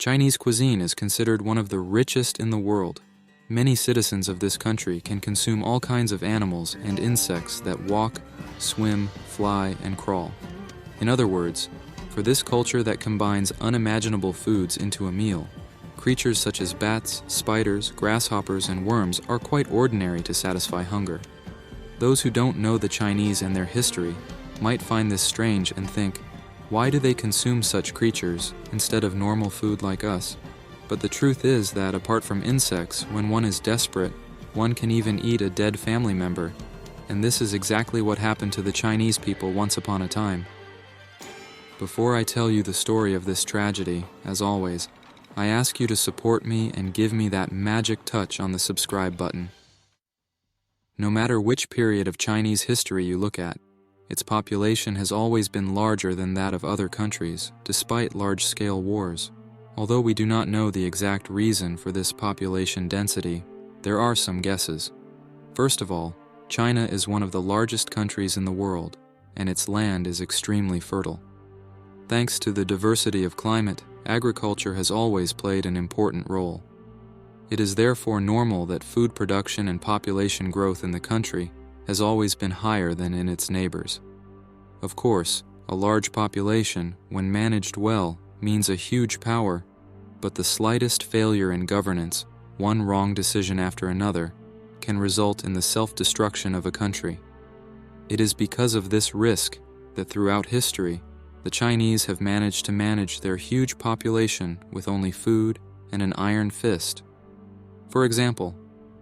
Chinese cuisine is considered one of the richest in the world. Many citizens of this country can consume all kinds of animals and insects that walk, swim, fly, and crawl. In other words, for this culture that combines unimaginable foods into a meal, creatures such as bats, spiders, grasshoppers, and worms are quite ordinary to satisfy hunger. Those who don't know the Chinese and their history might find this strange and think, why do they consume such creatures instead of normal food like us? But the truth is that apart from insects, when one is desperate, one can even eat a dead family member, and this is exactly what happened to the Chinese people once upon a time. Before I tell you the story of this tragedy, as always, I ask you to support me and give me that magic touch on the subscribe button. No matter which period of Chinese history you look at, its population has always been larger than that of other countries, despite large-scale wars. Although we do not know the exact reason for this population density, there are some guesses. First of all, China is one of the largest countries in the world, and its land is extremely fertile. Thanks to the diversity of climate, agriculture has always played an important role. It is therefore normal that food production and population growth in the country has always been higher than in its neighbors. Of course, a large population, when managed well, means a huge power, but the slightest failure in governance, one wrong decision after another, can result in the self-destruction of a country. It is because of this risk that throughout history, the Chinese have managed to manage their huge population with only food and an iron fist. For example,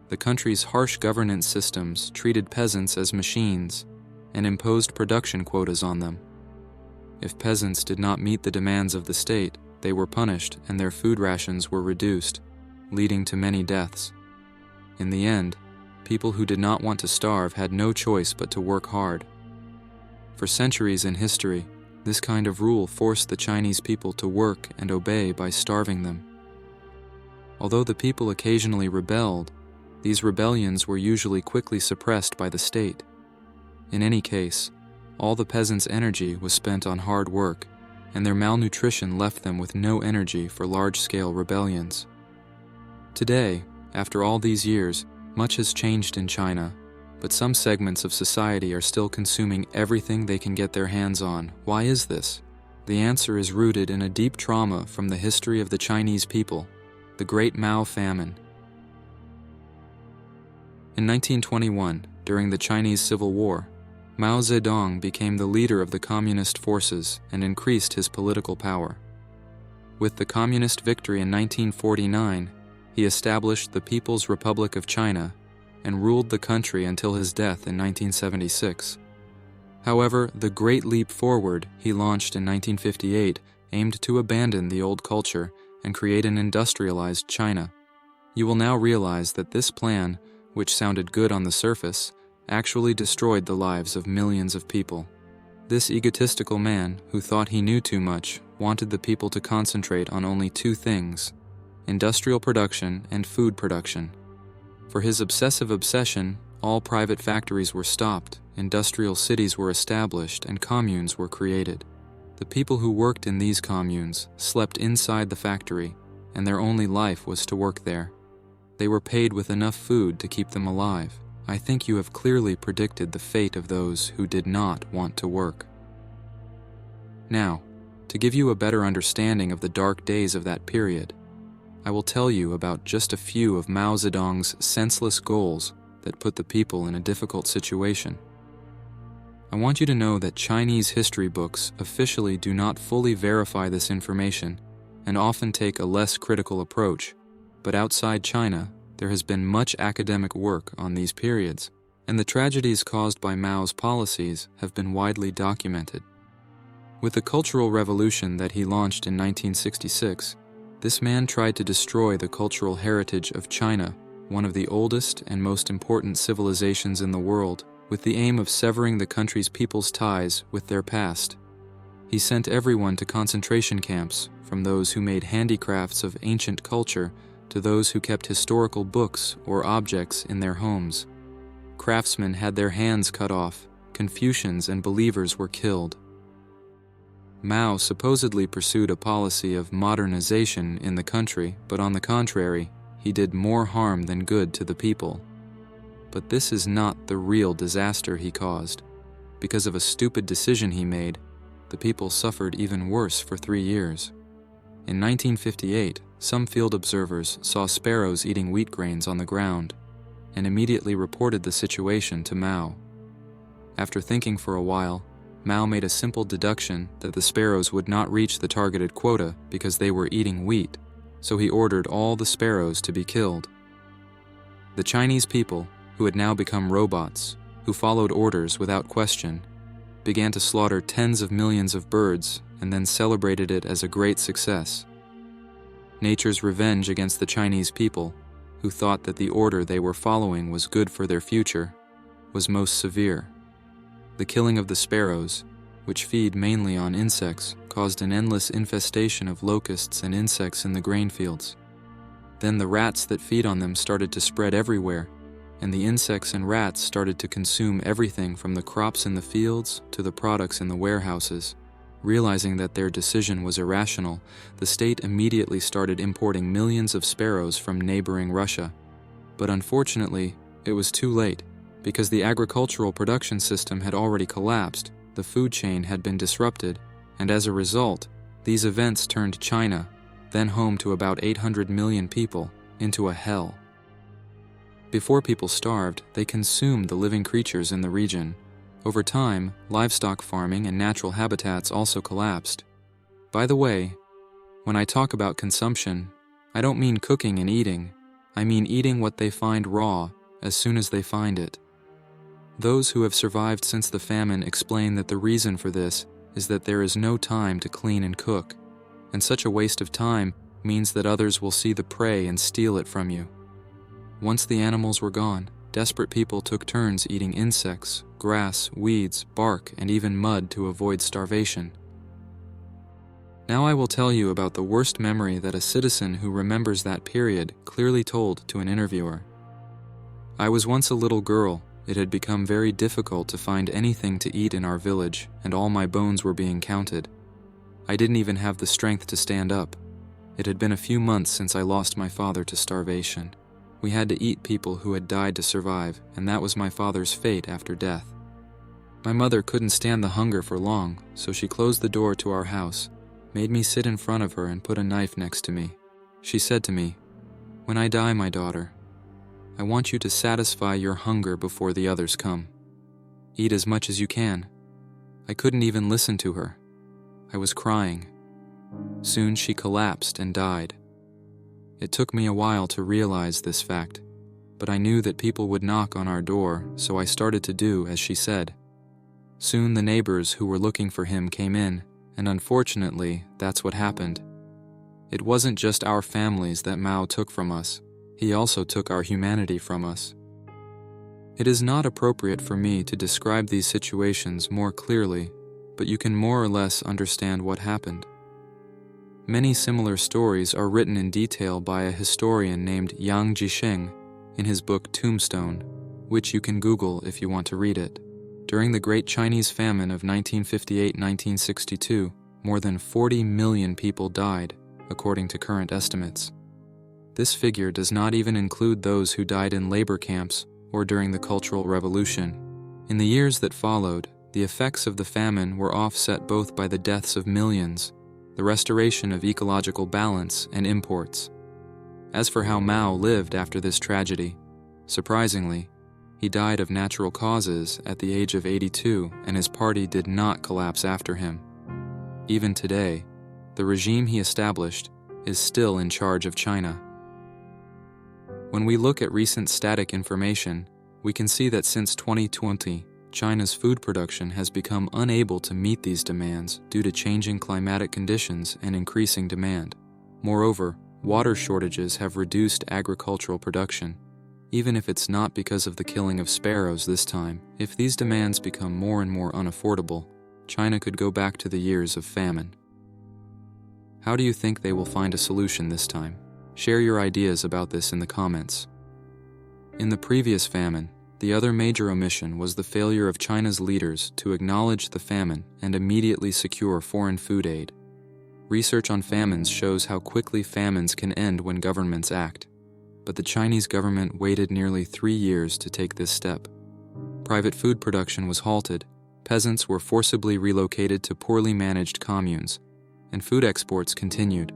the country's harsh governance systems treated peasants as machines and imposed production quotas on them. If peasants did not meet the demands of the state, they were punished and their food rations were reduced, leading to many deaths. In the end, people who did not want to starve had no choice but to work hard. For centuries in history, this kind of rule forced the Chinese people to work and obey by starving them. Although the people occasionally rebelled, these rebellions were usually quickly suppressed by the state. In any case, all the peasants' energy was spent on hard work, and their malnutrition left them with no energy for large-scale rebellions. Today, after all these years, much has changed in China, but some segments of society are still consuming everything they can get their hands on. Why is this? The answer is rooted in a deep trauma from the history of the Chinese people, the Great Mao Famine. In 1921, during the Chinese Civil War, Mao Zedong became the leader of the communist forces and increased his political power. With the communist victory in 1949, he established the People's Republic of China and ruled the country until his death in 1976. However, the Great Leap Forward he launched in 1958 aimed to abandon the old culture and create an industrialized China. You will now realize that this plan, which sounded good on the surface, actually destroyed the lives of millions of people. This egotistical man, who thought he knew too much, wanted the people to concentrate on only two things: industrial production and food production. For his obsessive obsession, all private factories were stopped, industrial cities were established, and communes were created. The people who worked in these communes slept inside the factory, and their only life was to work there. They were paid with enough food to keep them alive. I think you have clearly predicted the fate of those who did not want to work. Now, to give you a better understanding of the dark days of that period, I will tell you about just a few of Mao Zedong's senseless goals that put the people in a difficult situation. I want you to know that Chinese history books officially do not fully verify this information and often take a less critical approach, but outside China, there has been much academic work on these periods, and the tragedies caused by Mao's policies have been widely documented. With the Cultural Revolution that he launched in 1966, this man tried to destroy the cultural heritage of China, one of the oldest and most important civilizations in the world, with the aim of severing the country's people's ties with their past. He sent everyone to concentration camps, from those who made handicrafts of ancient culture to those who kept historical books or objects in their homes. Craftsmen had their hands cut off, Confucians and believers were killed. Mao supposedly pursued a policy of modernization in the country, but on the contrary, he did more harm than good to the people. But this is not the real disaster he caused. Because of a stupid decision he made, the people suffered even worse for 3 years. In 1958, some field observers saw sparrows eating wheat grains on the ground and immediately reported the situation to Mao. After thinking for a while, Mao made a simple deduction that the sparrows would not reach the targeted quota because they were eating wheat, so he ordered all the sparrows to be killed. The Chinese people, who had now become robots, who followed orders without question, began to slaughter tens of millions of birds and then celebrated it as a great success. Nature's revenge against the Chinese people, who thought that the order they were following was good for their future, was most severe. The killing of the sparrows, which feed mainly on insects, caused an endless infestation of locusts and insects in the grain fields. Then the rats that feed on them started to spread everywhere, and the insects and rats started to consume everything from the crops in the fields to the products in the warehouses. Realizing that their decision was irrational, the state immediately started importing millions of sparrows from neighboring Russia. But unfortunately, it was too late. Because the agricultural production system had already collapsed, the food chain had been disrupted, and as a result, these events turned China, then home to about 800 million people, into a hell. Before people starved, they consumed the living creatures in the region. Over time, livestock farming and natural habitats also collapsed. By the way, when I talk about consumption, I don't mean cooking and eating. I mean eating what they find raw as soon as they find it. Those who have survived since the famine explain that the reason for this is that there is no time to clean and cook, and such a waste of time means that others will see the prey and steal it from you. Once the animals were gone, desperate people took turns eating insects, grass, weeds, bark, and even mud to avoid starvation. Now I will tell you about the worst memory that a citizen who remembers that period clearly told to an interviewer. I was once a little girl. It had become very difficult to find anything to eat in our village, and all my bones were being counted. I didn't even have the strength to stand up. It had been a few months since I lost my father to starvation. We had to eat people who had died to survive, and that was my father's fate after death. My mother couldn't stand the hunger for long, so she closed the door to our house, made me sit in front of her and put a knife next to me. She said to me, "When I die, my daughter, I want you to satisfy your hunger before the others come. Eat as much as you can." I couldn't even listen to her. I was crying. Soon she collapsed and died. It took me a while to realize this fact, but I knew that people would knock on our door, so I started to do as she said. Soon the neighbors who were looking for him came in, and unfortunately, that's what happened. It wasn't just our families that Mao took from us. He also took our humanity from us. It is not appropriate for me to describe these situations more clearly, but you can more or less understand what happened. Many similar stories are written in detail by a historian named Yang Jisheng in his book Tombstone, which you can Google if you want to read it. During the Great Chinese Famine of 1958-1962, more than 40 million people died, according to current estimates. This figure does not even include those who died in labor camps or during the Cultural Revolution. In the years that followed, the effects of the famine were offset both by the deaths of millions, the restoration of ecological balance, and imports. As for how Mao lived after this tragedy, surprisingly, he died of natural causes at the age of 82, and his party did not collapse after him. Even today, the regime he established is still in charge of China. When we look at recent static information, we can see that since 2020, China's food production has become unable to meet these demands due to changing climatic conditions and increasing demand. Moreover, water shortages have reduced agricultural production. Even if it's not because of the killing of sparrows this time, if these demands become more and more unaffordable, China could go back to the years of famine. How do you think they will find a solution this time? Share your ideas about this in the comments. In the previous famine, The other major omission was the failure of China's leaders to acknowledge the famine and immediately secure foreign food aid. Research on famines shows how quickly famines can end when governments act, but the Chinese government waited nearly 3 years to take this step. Private food production was halted, peasants were forcibly relocated to poorly managed communes, and food exports continued.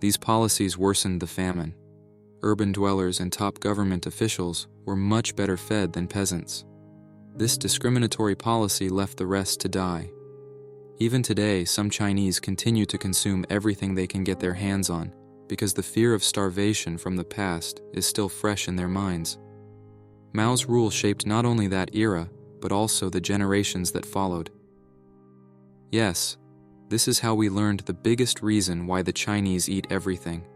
These policies worsened the famine. Urban dwellers and top government officials were much better fed than peasants. This discriminatory policy left the rest to die. Even today, some Chinese continue to consume everything they can get their hands on because the fear of starvation from the past is still fresh in their minds. Mao's rule shaped not only that era, but also the generations that followed. Yes, this is how we learned the biggest reason why the Chinese eat everything.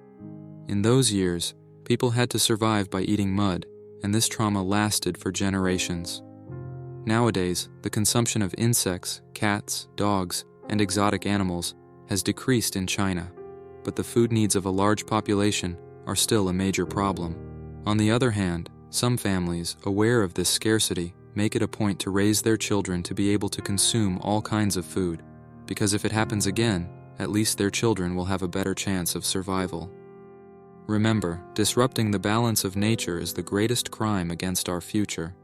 In those years, people had to survive by eating mud, and this trauma lasted for generations. Nowadays, the consumption of insects, cats, dogs, and exotic animals has decreased in China, but the food needs of a large population are still a major problem. On the other hand, some families, aware of this scarcity, make it a point to raise their children to be able to consume all kinds of food, because if it happens again, at least their children will have a better chance of survival. Remember, disrupting the balance of nature is the greatest crime against our future.